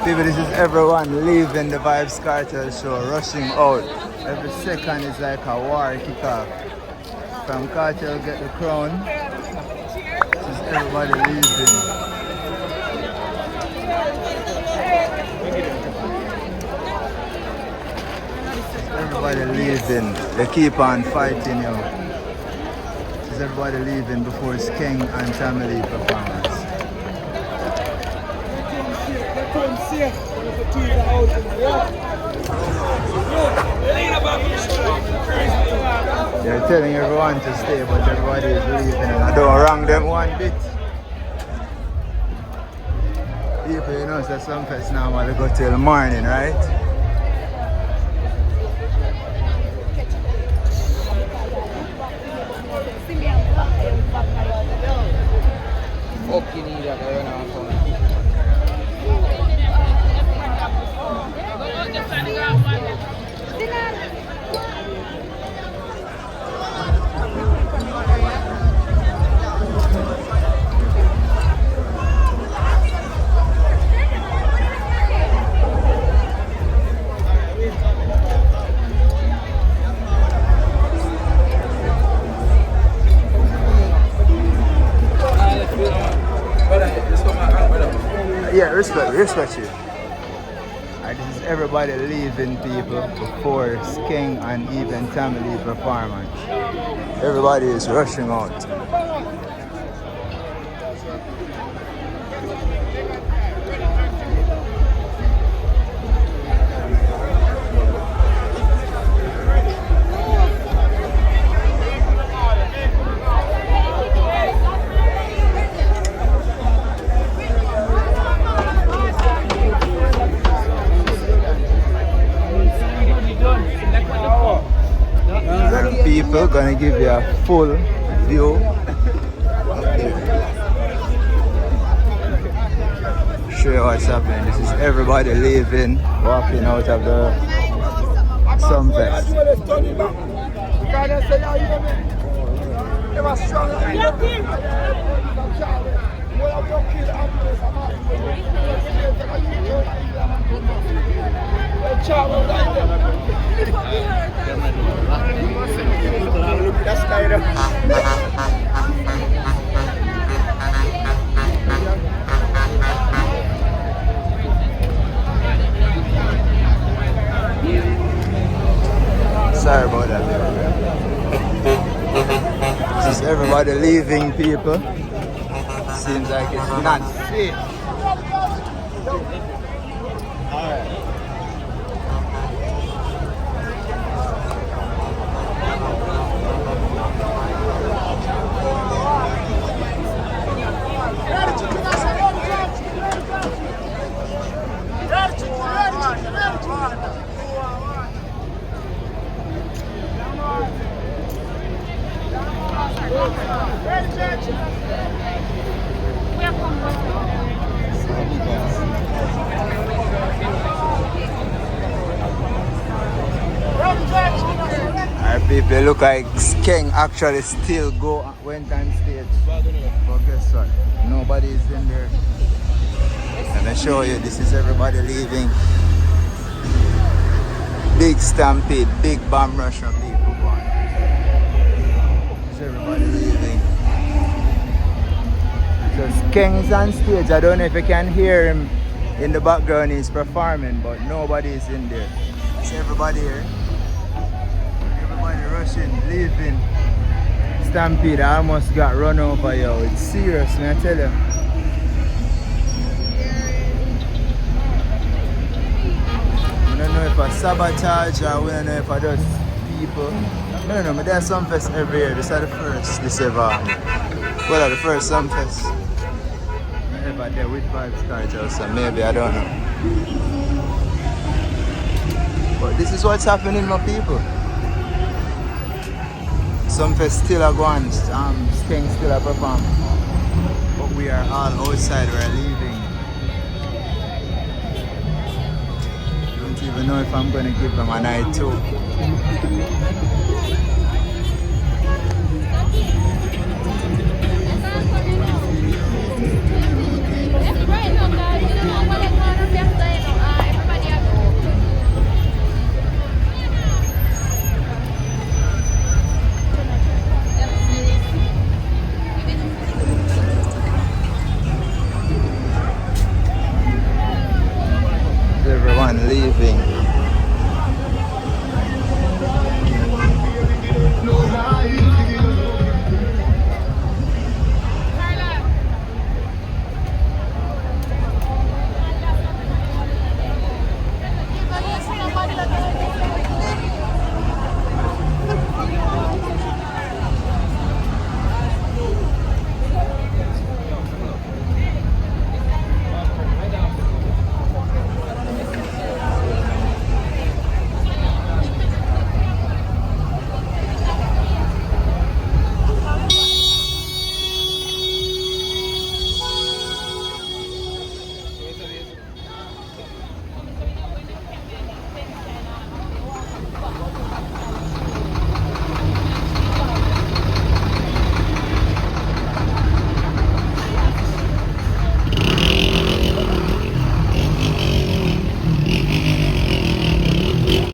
People, this is everyone leaving the Vybz Kartel show, rushing out. Every second is like a war kick off. From Kartel get the crown. This is everybody leaving. Everybody leaving. They keep on fighting, you. This is everybody leaving before King and family performance. They're telling everyone to stay, but everybody is leaving, and I don't wrong them one bit. People, you know, it's a Sumfest now, while they go till the morning, right? Yeah, respect you. This is everybody leaving, people, before King and even family performance. Everybody is rushing out. People gonna give you a full view of there. Show you what's happening. This is everybody leaving, walking out of the Sumfest. Sorry about that. This is everybody leaving, people. Seems like it's not safe. Alright. Alright, people, look like King actually still went on stage. But guess what? Nobody is in there. Let me show you, this is everybody leaving. Big stampede, big bomb rush of people going. This is everybody leaving. So King's on stage. I don't know if you can hear him in the background. He's performing, but nobody is in there. It's everybody here. Everybody rushing, leaving. Stampede, I almost got run over, yo. It's serious, man, I tell you. I don't know if I sabotage or we don't know if I just people. I don't know, but there's Sumfest every year. This is the first, this ever. Well, the first Sumfest. Ever there with Vybz Kartel, so maybe, I don't know. But this is what's happening, my people. Sumfest still a go on, Sting still a perform. But we are all outside, we're leaving. Don't even know if I'm gonna give them a night too. Right now, guys, you know, man leaving.